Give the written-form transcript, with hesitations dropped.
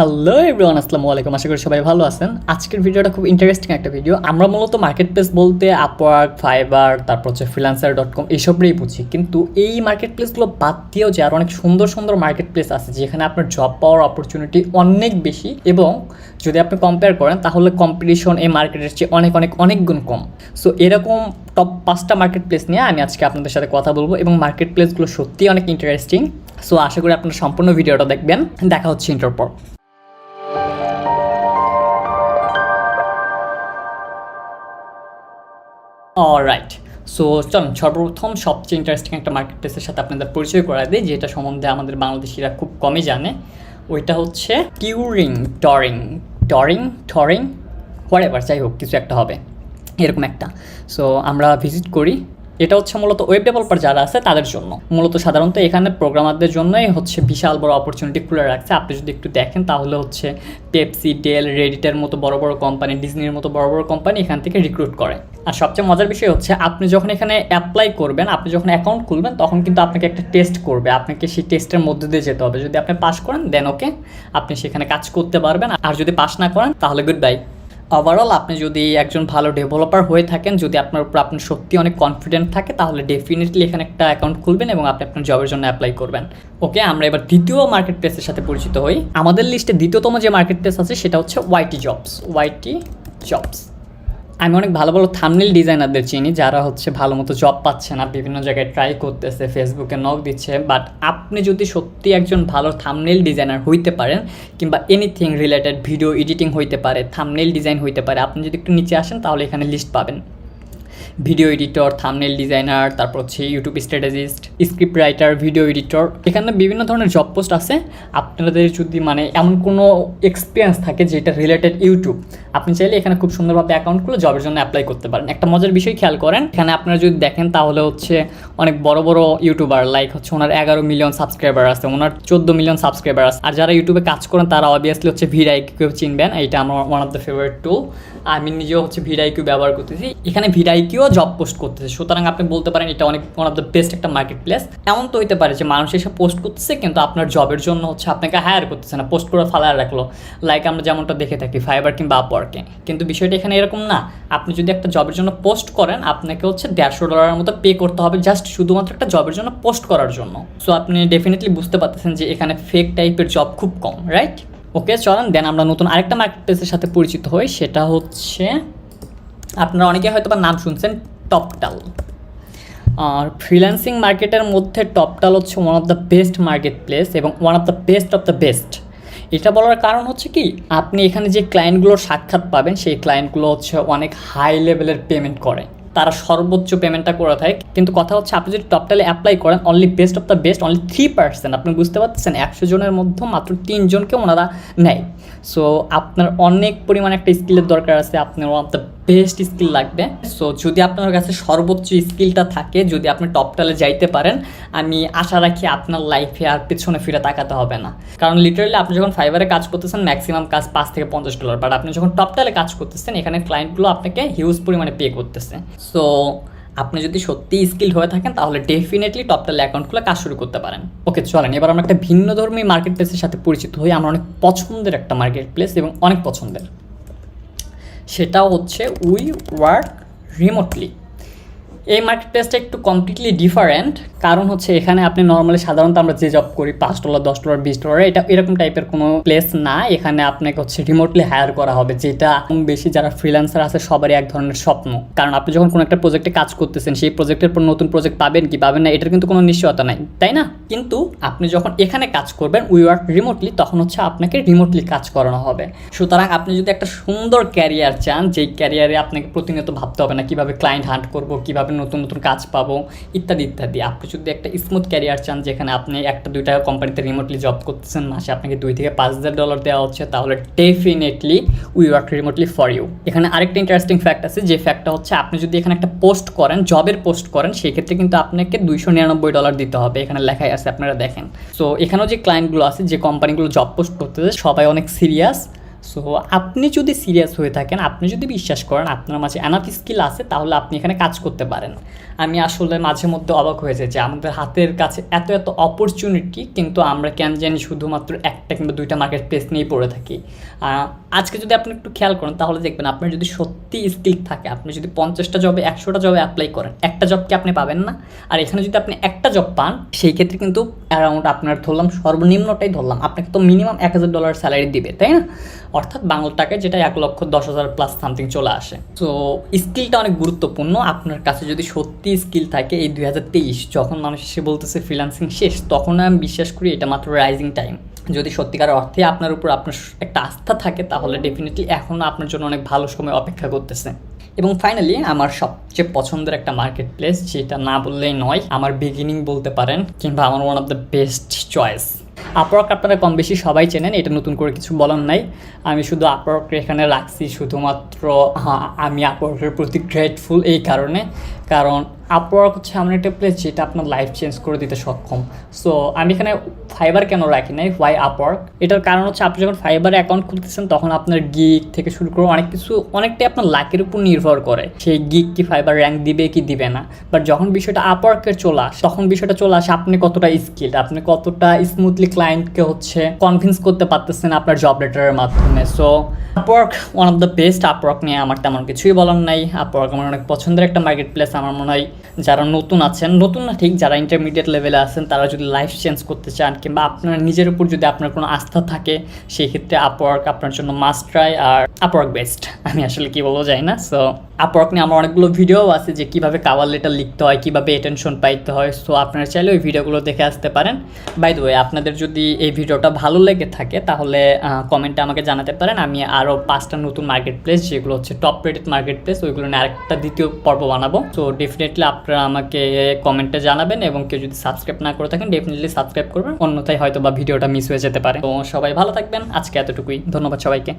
Hello everyone, আসসালামু আলাইকুম। আশা করি সবাই ভালো আছেন। আজকের ভিডিওটা খুব ইন্টারেস্টিং একটা ভিডিও। আমরা মূলত মার্কেট প্লেস বলতে আপওয়ার্ক, ফাইবার, তারপর হচ্ছে freelancer.com এইসবই বুঝি, কিন্তু এই মার্কেট প্লেসগুলো বাদ দিয়েও যে আরও অনেক সুন্দর সুন্দর মার্কেট প্লেস আছে যেখানে আপনার জব পাওয়ার অপরচুনিটি অনেক বেশি, এবং যদি আপনি কম্পেয়ার করেন তাহলে কম্পিটিশন এই মার্কেটের চেয়ে অনেক অনেক অনেক গুণ কম। সো এরকম টপ 5টা মার্কেট প্লেস নিয়ে আমি আজকে আপনাদের সাথে কথা বলবো, এবং মার্কেট প্লেসগুলো সত্যিই অনেক ইন্টারেস্টিং। সো আশা করি আপনারা সম্পূর্ণ ভিডিওটা দেখবেন। দেখা হচ্ছে ইন্টার পর। অলরাইট, সো চলুন সর্বপ্রথম সবচেয়ে ইন্টারেস্টিং একটা মার্কেট প্লেসের সাথে আপনাদের পরিচয় করা দিই, যেটা সম্বন্ধে আমাদের বাংলাদেশিরা খুব কমই জানে। ওইটা হচ্ছে টিউরিং টরিং টরিং টরিং হোয়াটএভার, যাই হোক কিছু একটা হবে এরকম একটা। সো আমরা ভিজিট করি। এটা হচ্ছে মূলত ওয়েব ডেভেলপার যারা আছে তাদের জন্য, মূলত সাধারণত এখানে প্রোগ্রামারদের জন্যই হচ্ছে বিশাল বড় অপরচুনিটি খুলে রাখছে। আপনি যদি একটু দেখেন তাহলে হচ্ছে পেপসি, ডেল, রেডিটের মতো বড় বড় কোম্পানি, ডিজনির মতো বড় বড় কোম্পানি এখান থেকে রিক্রুট করে। আর সবচেয়ে মজার বিষয় হচ্ছে আপনি যখন এখানে অ্যাপ্লাই করবেন, আপনি যখন অ্যাকাউন্ট খুলবেন তখন কিন্তু আপনাকে একটা টেস্ট করবে, আপনাকে সেই টেস্টের মধ্যে দিয়ে যেতে হবে। যদি আপনি পাস করেন দেন ওকে, আপনি সেখানে কাজ করতে পারবেন, আর যদি পাস না করেন তাহলে গুড বাই। ওভারঅল আপনি যদি একজন ভালো ডেভেলপার হয়ে থাকেন, যদি আপনার উপর আপনি সত্যি অনেক কনফিডেন্ট থাকে, তাহলে ডেফিনেটলি এখানে একটা অ্যাকাউন্ট খুলবেন এবং আপনি আপনার জবের জন্য অ্যাপ্লাই করবেন। ওকে, আমরা এবার দ্বিতীয় মার্কেট প্লেসের সাথে পরিচিত হই। আমাদের লিস্টে দ্বিতীয়তম যে মার্কেট প্লেস আছে সেটা হচ্ছে ওয়াইটি জবস। ওয়াইটি জবস, আমি অনেক ভালো ভালো থাম্বনেল ডিজাইনারদের চিনি যারা হচ্ছে ভালো মতো জব পাচ্ছে না, বিভিন্ন জায়গায় ট্রাই করতেছে, ফেসবুকে নক দিচ্ছে। বাট আপনি যদি সত্যি একজন ভালো থাম্বনেল ডিজাইনার হইতে পারেন, কিংবা এনিথিং রিলেটেড, ভিডিও এডিটিং হইতে পারে, থাম্বনেল ডিজাইন হইতে পারে, আপনি যদি একটু নিচে আসেন তাহলে এখানে লিস্ট পাবেন। ভিডিও এডিটর, থাম্বনেল ডিজাইনার, তারপর হচ্ছে YouTube strategist, script writer, video editor, এখানে বিভিন্ন ধরনের জব পোস্ট আছে। আপনাদের যদি এমন কোনো এক্সপিরিয়েন্স থাকে যেটা রিলেটেড ইউটিউব, আপনি চাইলে এখানে খুব সুন্দরভাবে অ্যাকাউন্ট খুলে জবের জন্য অ্যাপ্লাই করতে পারেন। একটা মজার বিষয় খেয়াল করেন, এখানে আপনারা যদি দেখেন তাহলে হচ্ছে অনেক বড় বড় ইউটিউবার, লাইক হচ্ছে ওনার 11 মিলিয়ন সাবস্ক্রাইবার আছে, ওনার 14 মিলিয়ন সাবস্ক্রাইবার আছে। আর যারা ইউটিউবে কাজ করেন তারা অবভিয়াসলি হচ্ছে ভিডআইকিউ চিনবেন, এইটা আমার ওয়ান অফ দ্য ফেভারিট টুল। আমি নিজেও হচ্ছে ভিডআইকিউ ব্যবহার করতেছি, এখানে ভিডআইকিউ জব পোস্ট করতেছে। সুতরাং আপনি বলতে পারেন এটা অনেক ওয়ান অফ দ্য বেস্ট একটা মার্কেট প্লেস। এমন তো হইতে পারে যে মানুষ এসে পোস্ট করতেছে কিন্তু আপনার জবের জন্য হচ্ছে আপনাকে হায়ার করতেছে না, পোস্ট করে ফালায় রাখলো, লাইক আমরা যেমনটা দেখে থাকি ফাইবার কিংবা আপওয়ার্কে। কিন্তু বিষয়টা এখানে এরকম না। আপনি যদি একটা জবের জন্য পোস্ট করেন, আপনাকে হচ্ছে $150 মতো পে করতে হবে জাস্ট শুধুমাত্র একটা জবের জন্য পোস্ট করার জন্য। সো আপনি ডেফিনেটলি বুঝতে পারতেছেন যে এখানে ফেক টাইপের জব খুব কম, রাইট? ওকে, চলেন দেন আমরা নতুন আরেকটা মার্কেট প্লেসের সাথে পরিচিত হই। সেটা হচ্ছে, আপনারা অনেকে হয়তো বা নাম শুনছেন, টপটাল। আর ফ্রিল্যান্সিং মার্কেটের মধ্যে টপটাল হচ্ছে one of the best marketplace এবং one of the best of the best. এটা বলার কারণ হচ্ছে কি, আপনি এখানে যে ক্লায়েন্টগুলোর সাক্ষাৎ পাবেন সেই ক্লায়েন্টগুলো হচ্ছে অনেক হাই লেভেলের পেমেন্ট করে, তারা সর্বোচ্চ পেমেন্টটা করে থাকে। কিন্তু কথা হচ্ছে আপনি যদি টপটালে অ্যাপ্লাই করেন, only best of the best, only 3%, আপনি বুঝতে পারছেন 100 জনের মধ্যে মাত্র 3 জনকে ওনারা নেয়। সো আপনার অনেক পরিমাণে একটা স্কিলের দরকার আছে, আপনার one of the best skill লাগবে। সো যদি আপনার কাছে সর্বোচ্চ স্কিলটা থাকে, যদি আপনি টপটালে যাইতে পারেন, আমি আশা রাখি আপনার লাইফে আর পেছনে ফিরে তাকাতে হবে না। কারণ লিটারালি আপনি যখন ফাইবারে কাজ করতেছেন ম্যাক্সিমাম কাজ $5 থেকে $50, বাট আপনি যখন টপটালে কাজ করতেছেন এখানে ক্লায়েন্টগুলো আপনাকে হিউজ পরিমাণে পে করতেছে। সো আপনি যদি সত্যি স্কিল হয়ে থাকেন তাহলে ডেফিনেটলি টপটালে অ্যাকাউন্ট খুলে কাজ শুরু করতে পারেন। ওকে, চলেন এবার আমরা একটা ভিন্ন ধর্মী মার্কেট প্লেসের সাথে পরিচিত হই। আমার অনেক পছন্দের একটা মার্কেট প্লেস এবং অনেক পছন্দের, সেটাও হচ্ছে উই ওয়ার্ক রিমোটলি। এই মার্কেট প্লেসটা একটু কমপ্লিটলি ডিফারেন্ট, কারণ হচ্ছে এখানে আপনি নর্মালি সাধারণত আমরা যে জব করি $5, $10, $20, এটা এরকম টাইপের কোনো প্লেস না। এখানে আপনাকে হচ্ছে রিমোটলি হায়ার করা হবে, যেটা বেশি যারা ফ্রিল্যান্সার আছে সবারই এক ধরনের স্বপ্ন। কারণ আপনি যখন কোনো একটা প্রজেক্টে কাজ করতেছেন, সেই প্রজেক্টের পর নতুন প্রজেক্ট পাবেন কি পাবেন না এটার কিন্তু কোনো নিশ্চয়তা নাই, তাই না? কিন্তু আপনি যখন এখানে কাজ করবেন উই ওয়ার্ক রিমোটলি, তখন হচ্ছে আপনাকে রিমোটলি কাজ করানো হবে। সুতরাং আপনি যদি একটা সুন্দর ক্যারিয়ার চান, যেই ক্যারিয়ারে আপনাকে প্রতিনিয়ত ভাবতে হবে না কিভাবে ক্লায়েন্ট হান্ট করবো, কিভাবে নতুন নতুন কাজ পাবো, ইত্যাদি ইত্যাদি, আপনি যদি একটা স্মুথ ক্যারিয়ার চান যেখানে আপনি 1-2টা কোম্পানিতে রিমোটলি জব করতেছেন, মাসে আপনাকে $2,000 থেকে $5,000 দেওয়া হচ্ছে, তাহলে definitely we work remotely for you. এখানে আরেকটা ইন্টারেস্টিং ফ্যাক্ট আছে, যে ফ্যাক্টটা হচ্ছে আপনি যদি এখানে একটা পোস্ট করেন, জবের পোস্ট করেন, সেক্ষেত্রে কিন্তু আপনাকে $299 দিতে হবে, এখানে লেখাই আছে, আপনারা দেখেন। সো এখানেও যে ক্লায়েন্টগুলো আছে, যে কোম্পানিগুলো জব পোস্ট করতেছে, সবাই অনেক সিরিয়াস, সো আপনি যদি সিরিয়াস হয়ে থাকেন, আপনি যদি বিশ্বাস করেন আপনার মাঝে এনাফ স্কিল আছে, তাহলে আপনি এখানে কাজ করতে পারেন। আমি আসলে মাঝে মধ্যে অবাক হয়ে যাই যে আমাদের হাতের কাছে এত এত অপরচুনিটি, কিন্তু আমরা কেন জানি শুধুমাত্র একটা কিংবা দুইটা মার্কেট প্লেস নিয়েই পড়ে থাকি। আজকে যদি আপনি একটু খেয়াল করেন তাহলে দেখবেন আপনার যদি সত্যি স্কিল থাকে, আপনি যদি 50টা জবে 100টা জবে অ্যাপ্লাই করেন, একটা জবকে আপনি পাবেন না। আর এখানে যদি আপনি একটা জব পান, সেই ক্ষেত্রে কিন্তু অ্যারাউন্ড আপনার ধরলাম সর্বনিম্নটাই ধরলাম, আপনাকে তো মিনিমাম $1000 স্যালারি দিবে, তাই না? অর্থাৎ বাংলা টাকায় যেটা 1,10,000 প্লাস সামথিং চলে আসে। সো স্কিলটা অনেক গুরুত্বপূর্ণ। আপনার কাছে যদি সত্যি স্কিল থাকে, এই 2023 যখন মানুষ এসে বলতেছে ফ্রিল্যান্সিং শেষ, তখন আমি বিশ্বাস করি এটা মাত্র রাইজিং টাইম। যদি সত্যিকার অর্থে আপনার উপর আপনার একটা আস্থা থাকে, তাহলে ডেফিনেটলি এখনও আপনার জন্য অনেক ভালো সময় অপেক্ষা করতেছে। এবং ফাইনালি আমার সবচেয়ে পছন্দের একটা মার্কেট প্লেস, যেটা না বললেই নয়, আমার বিগিনিং বলতে পারেন, কিংবা আমার one of the best choice, Upwork. আপনারা কম বেশি সবাই চেনেন, এটা নতুন করে কিছু বলার নাই। আমি শুধু আপওয়ার্ককে এখানে রাখছি শুধুমাত্র, আমি আপওয়ার্কের প্রতি গ্রেটফুল এই কারণে, কারণ আপওয়ার্ক হচ্ছে এমন একটা প্লেস যেটা আপনার লাইফ চেঞ্জ করে দিতে সক্ষম। সো আমি এখানে ফাইবার কেন রাখি নাই, হোয়াই আপওয়ার্ক, এটার কারণ হচ্ছে আপনি যখন ফাইবারে অ্যাকাউন্ট খুলতেছেন তখন আপনার গিগ থেকে শুরু করে অনেক কিছু অনেকটাই আপনার লাকের উপর নির্ভর করে, সেই গিগ কি ফাইবার র্যাঙ্ক দিবে কি দিবে না। বাট যখন বিষয়টা আপওয়ার্কের চলে আসে, তখন বিষয়টা চলে আসে আপনি কতটা স্কিলড, আপনি কতটা স্মুথলি ক্লায়েন্টকে হচ্ছে কনভিন্স করতে পারতেছেন আপনার জব লেটারের মাধ্যমে। So Upwork one of the best. Upwork নিয়ে আমার তেমন কিছুই বলার নাই। আপওয়ার্ক আমার অনেক পছন্দের একটা মার্কেট প্লেস। আমার মনে হয় যারা নতুন আছেন, নতুন না ঠিক, যারা ইন্টারমিডিয়েট লেভেলে আছেন, তারা যদি লাইফ চেঞ্জ করতে চান কিংবা আপনার নিজের উপর যদি আপনার কোনো আস্থা থাকে, সেই ক্ষেত্রে আপওয়ার্ক আপনার জন্য মাস্ট ট্রাই। আর আপওয়ার্ক বেস্ট, আমি আসলে কি বলবো যাই না। সো আপওয়ার্ক নিয়ে আমার অনেকগুলো ভিডিও আছে যে কীভাবে কাভার লেটার লিখতে হয়, কীভাবে অ্যাটেনশন পাইতে হয়। সো আপনারা চাইলে ওই ভিডিওগুলো দেখে আসতে পারেন। বাই দ্য ওয়ে, আপনাদের যদি এই ভিডিওটা ভালো লেগে থাকে তাহলে কমেন্টে আমাকে জানাতে পারেন। আমি আরও 5টা নতুন মার্কেট প্লেস, যেগুলো হচ্ছে টপ রেটেড মার্কেট প্লেস, ওইগুলো নিয়ে আরেকটা দ্বিতীয় পর্ব বানাবো। সো ডেফিনেটলি আপনারা আমাকে কমেন্টে জানাবেন, এবং কেউ যদি সাবস্ক্রাইব না করে থাকেন ডেফিনেটলি সাবস্ক্রাইব করবেন, অন্যথায় হয়তো বা ভিডিওটা মিস হয়ে যেতে পারে। তো সবাই ভালো থাকবেন, আজকে এতটুকুই, ধন্যবাদ সবাইকে।